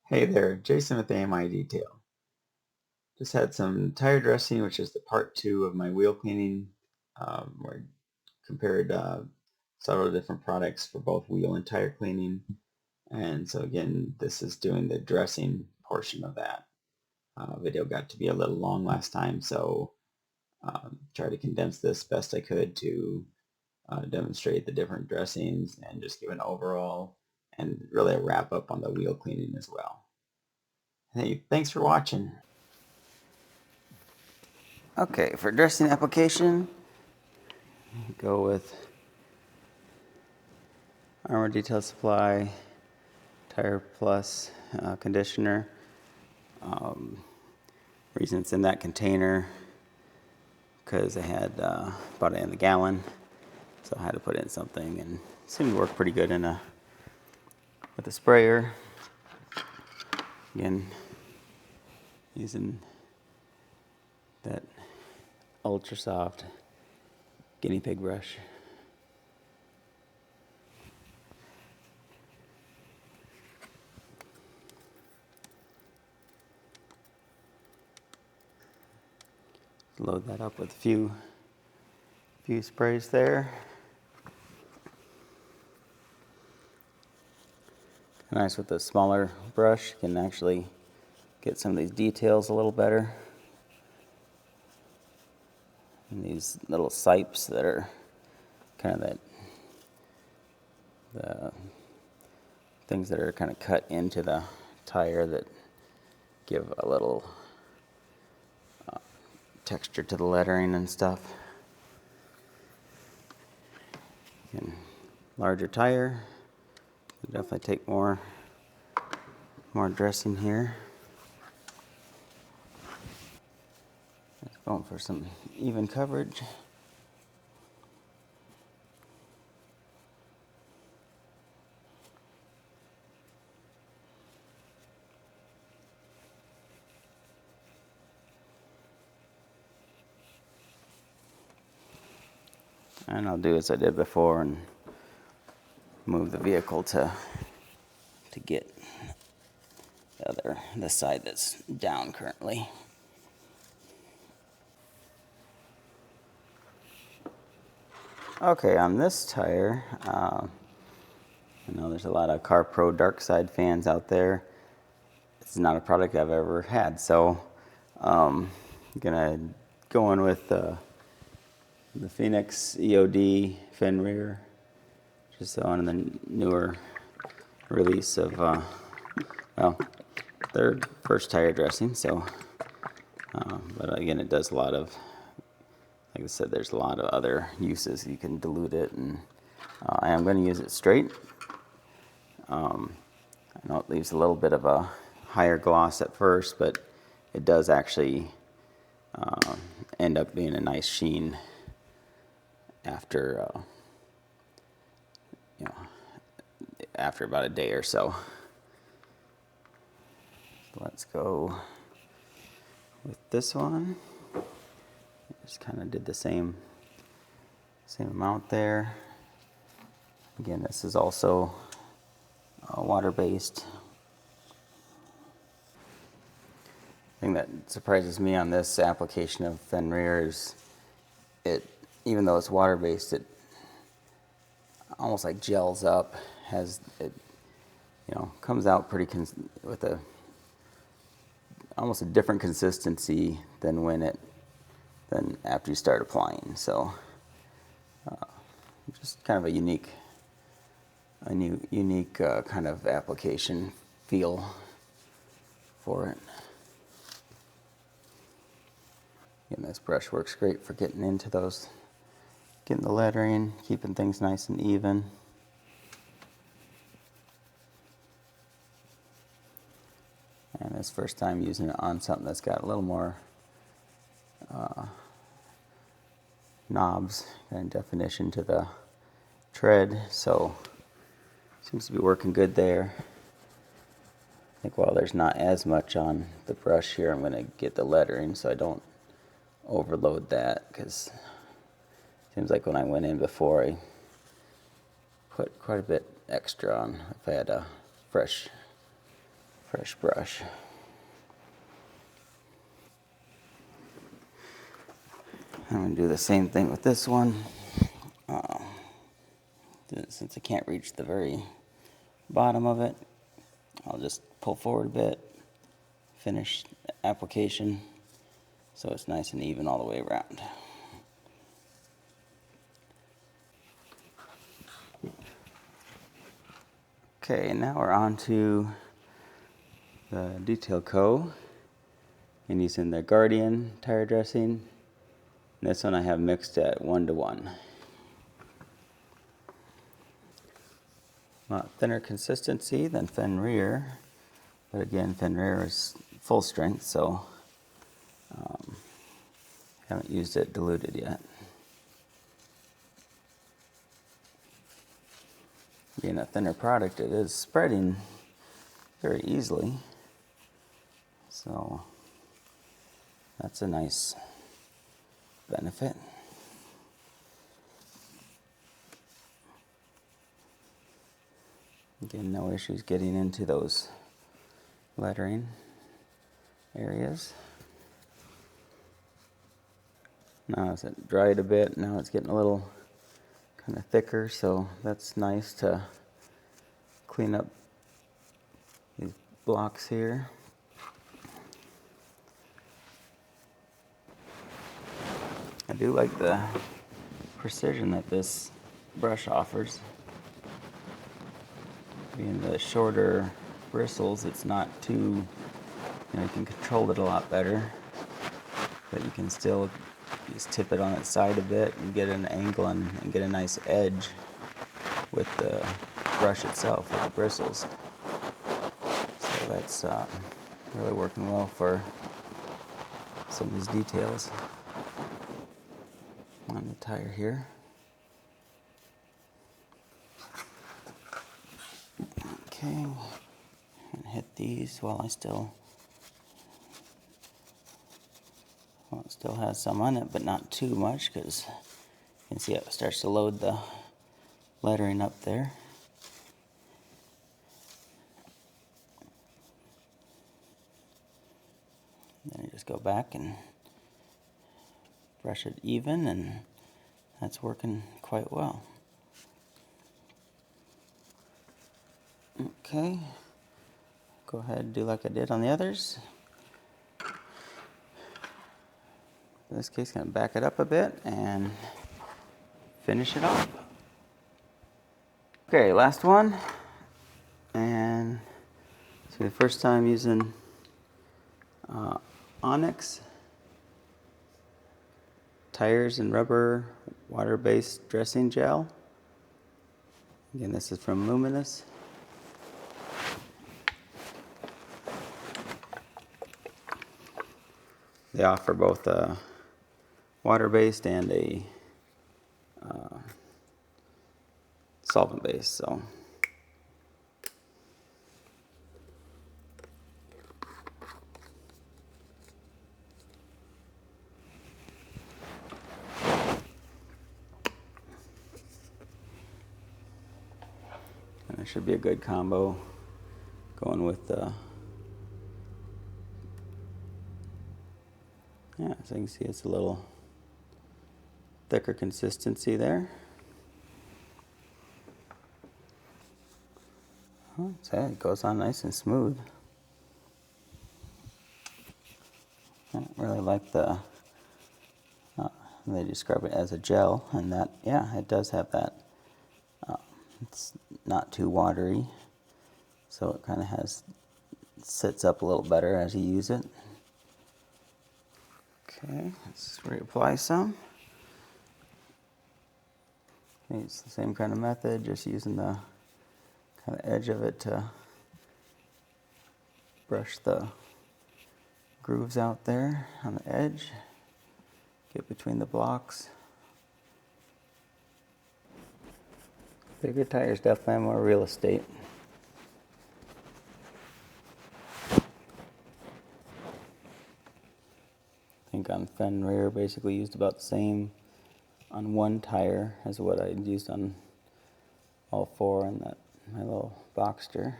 Hey there, Jason with AMI Detail. Just had some tire dressing, which is the part 2 of my wheel cleaning, where I compared several different products for both wheel and tire cleaning. And so again, this is doing the dressing portion of that. Video got to be a little long last time, so try to condense this best I could to demonstrate the different dressings and just give an overall and really a wrap up on the wheel cleaning as well. Hey, thanks for watching. Okay, for dressing application, go with Armour Detail Supply, Tire Plus conditioner. Reason it's in that container, because I had bought it in the gallon, so I had to put in something, and it seemed to work pretty good with a sprayer. Again, using that ultra soft guinea pig brush. Load that up with a few sprays there. Nice with the smaller brush, you can actually get some of these details a little better. And these little sipes that are kind of the things that are kind of cut into the tire that give a little texture to the lettering and stuff. Again, larger tire, definitely take more dressing here. Just going for some even coverage. And I'll do as I did before and move the vehicle to get the side that's down currently. Okay, on this tire, I know there's a lot of Car Pro Dark Side fans out there. It's not a product I've ever had, so I'm gonna go in with the Phoenix E.O.D. Fenrir, just on the newer release of, well, their first tire dressing. So, but again, it does a lot of, like I said, there's a lot of other uses. You can dilute it, and I am going to use it straight. I know it leaves a little bit of a higher gloss at first, but it does actually end up being a nice sheen after, after about a day or so. Let's go with this one. Just kind of did the same amount there. Again, this is also water-based. Thing that surprises me on this application of Fenrir is even though it's water-based, it almost like gels up. Comes out pretty with almost a different consistency than after you start applying. So just kind of a unique kind of application feel for it. And this brush works great for getting into those, getting the lettering, keeping things nice and even. And this first time using it on something that's got a little more knobs and definition to the tread, so seems to be working good there. I think while there's not as much on the brush here, I'm going to get the lettering so I don't overload that, because it seems like when I went in before, I put quite a bit extra on if I had a fresh fresh brush. I'm going to do the same thing with this one. Since I can't reach the very bottom of it, I'll just pull forward a bit, finish the application so it's nice and even all the way around. Okay, now we're on to the detail coat, and using the Guardian tire dressing. This one I have mixed at 1:1. A lot thinner consistency than Fenrir, but again, Fenrir is full strength, so haven't used it diluted yet. Being a thinner product, it is spreading very easily, so that's a nice benefit. Again, no issues getting into those lettering areas. Now as it dried a bit, now it's getting a little kind of thicker, so that's nice to clean up these blocks here. I do like the precision that this brush offers. Being the shorter bristles, it's not too, you can control it a lot better, but you can still just tip it on its side a bit and get an angle and get a nice edge with the brush itself, with the bristles. So that's really working well for some of these details on the tire here. Okay, and hit these while it still has some on it, but not too much, because you can see it starts to load the lettering up there. Then you just go back and brush it even, and that's working quite well. Okay, go ahead and do like I did on the others. In this case, going to back it up a bit and finish it off. Okay, last one. And so the first time using Onyx tires and rubber water-based dressing gel. Again, this is from Luminus. They offer both a water-based and a solvent-based, so. And it should be a good combo going with the, yeah, as you can see, it's a little thicker consistency there. So it goes on nice and smooth. I don't really like the, they describe it as a gel, and that, yeah, it does have that. It's not too watery, so it kind of sits up a little better as you use it. Okay, let's reapply some. It's the same kind of method, just using the kind of edge of it to brush the grooves out there on the edge, get between the blocks. Bigger tires definitely have more real estate. I think on Fenrir basically used about the same on one tire as what I used on all four in my little Boxster.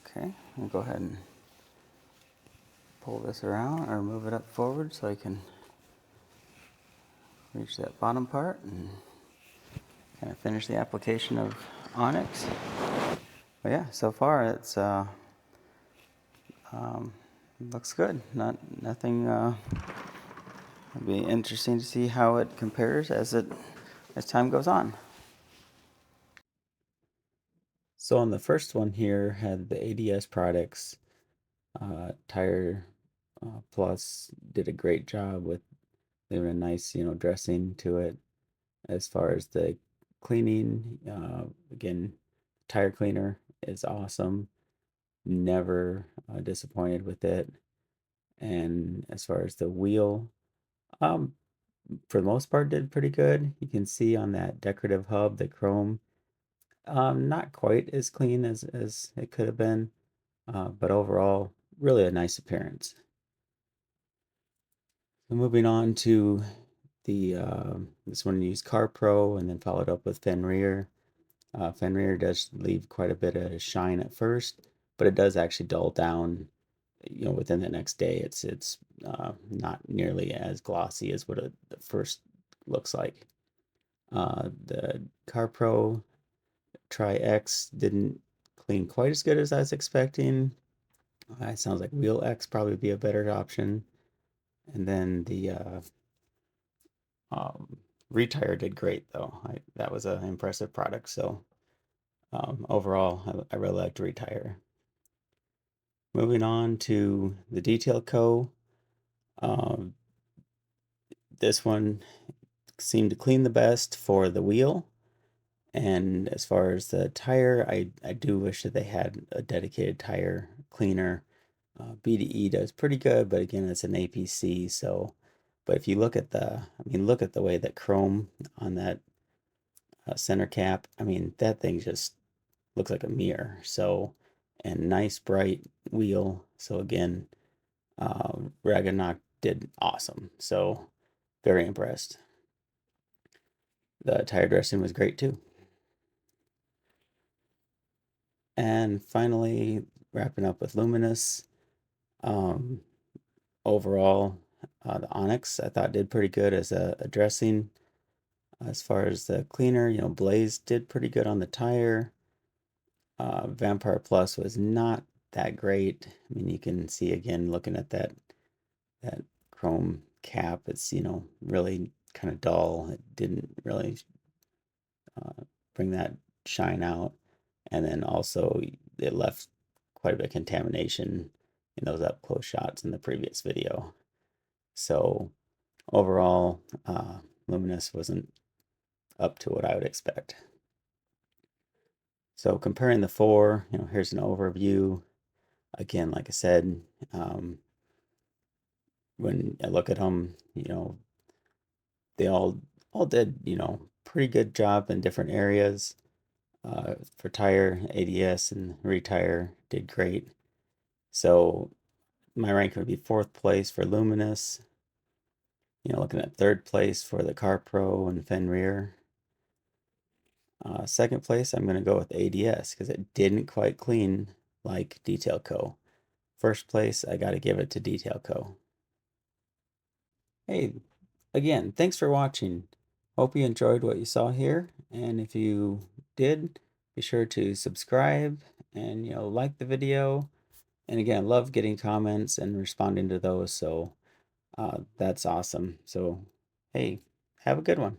Okay, I'll go ahead and pull this around or move it up forward so I can reach that bottom part and kind of finish the application of Onyx. But yeah, so far it's looks good. Nothing. It'll be interesting to see how it compares as time goes on. So on the first one here, had the ADS products. Tire Plus did a great job with leaving a nice, dressing to it. As far as the cleaning, again, tire cleaner is awesome. Never disappointed with it. And as far as the wheel, um, for the most part, did pretty good. You can see on that decorative hub, the chrome, not quite as clean as it could have been, but overall, really a nice appearance. So moving on to the this one used Car Pro and then followed up with Fenrir. Fenrir does leave quite a bit of shine at first, but it does actually dull down. Within the next day, it's not nearly as glossy as what it first looks like. The Car Pro Tri X didn't clean quite as good as I was expecting. It sounds like Wheel X probably be a better option. And then the Retire did great though. That was an impressive product. So overall, I really liked Retire. Moving on to the Detail Co. Um, this one seemed to clean the best for the wheel. And as far as the tire, I do wish that they had a dedicated tire cleaner. BDE does pretty good, but again, it's an APC. So, but if you look at look at the way that chrome on that center cap, that thing just looks like a mirror. So, and nice bright wheel. So again, Ragnarok did awesome. So, very impressed. The tire dressing was great too. And finally, wrapping up with Luminus. Um, Overall, the Onyx I thought did pretty good as a dressing. As far as the cleaner, Blaze did pretty good on the tire. Vampire Plus was not that great. You can see again looking at that chrome cap. It's really kind of dull. It didn't really bring that shine out, and then also it left quite a bit of contamination in those up close shots in the previous video. So overall, Luminous wasn't up to what I would expect. So comparing the four, here's an overview. Again, like I said, when I look at them, they all did, pretty good job in different areas. For tire, ADS and Retire did great. So my rank would be fourth place for Luminous. Looking at third place for the Car Pro and Fenrir. Second place, I'm going to go with ADS because it didn't quite clean like Detail Co. First place, I got to give it to Detail Co. Hey, again, thanks for watching. Hope you enjoyed what you saw here. And if you did, be sure to subscribe and, like the video. And again, I love getting comments and responding to those. So that's awesome. So, hey, have a good one.